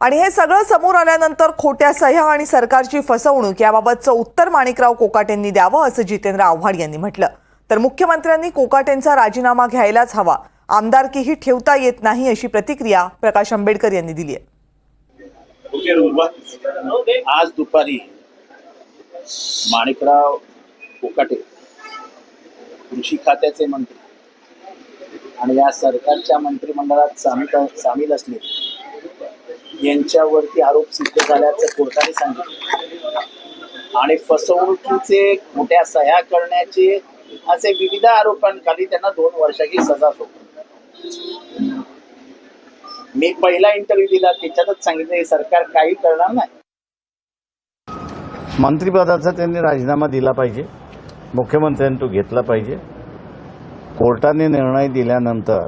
आणि हे सगळं समोर आल्यानंतर खोट्या सह्या आणि सरकारची फसवणूक याबाबतचं उत्तर माणिकराव कोकाटेंनी द्यावं असं जितेंद्र आव्हाड यांनी म्हटलं. तर मुख्यमंत्र्यांनी कोकाटेंचा राजीनामा घ्यायलाच हवा, आमदारकीही ठेवता येत नाही अशी प्रतिक्रिया प्रकाश आंबेडकर यांनी दिली आहे. आज दुपारी माणिकराव कोकाटे कृषी खात्याचे मंत्री आणि या सरकारच्या मंत्रिमंडळात सामील असले यांच्यावरती आरोप सिद्ध झाल्याचं कोर्टाने सांगितलं आणि फसवणुकीचे खोट्या सह्या करण्याचे असे विविध आरोपांखाली त्यांना 2 वर्षाची सजा सोपवली. मी पहिला इंटरव्ह्यू दिला त्याच्यातच सांगितलं सरकार काही करणार नाही. मंत्रिपदाचा त्यांनी राजीनामा दिला पाहिजे, मुख्यमंत्र्यांनी तो घेतला पाहिजे. कोर्टाने निर्णय दिल्यानंतर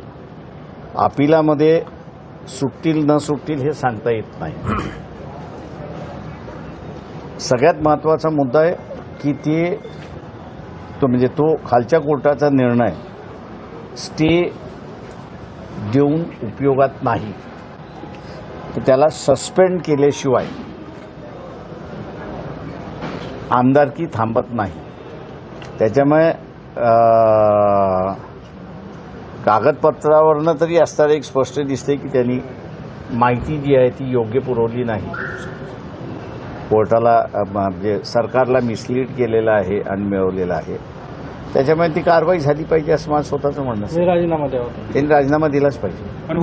अपिलामध्ये सुटतील न सुटतील हे सांगता येत नाही. सगळ्यात महत्त्वाचा मुद्दा आहे की तो खालच्या कोर्टाचा निर्णय स्टे देऊन उपयोगात नाही, तर त्याला सस्पेंड केल्याशिवाय आमदारकी थांबत नाही. त्याच्यामुळे कागदपत्रावरनं तरी असताना एक स्पष्ट दिसते की त्यांनी माहिती जी आहे ती योग्य पुरवली नाही, कोर्टाला म्हणजे सरकारला मिसलीड केलेलं आहे आणि मिळवलेलं आहे. त्याच्यामुळे ती कारवाई झाली पाहिजे असं माझं स्वतःचं म्हणणं आहे. राजीनामा द्यावा, त्यांनी राजीनामा दिलाच पाहिजे.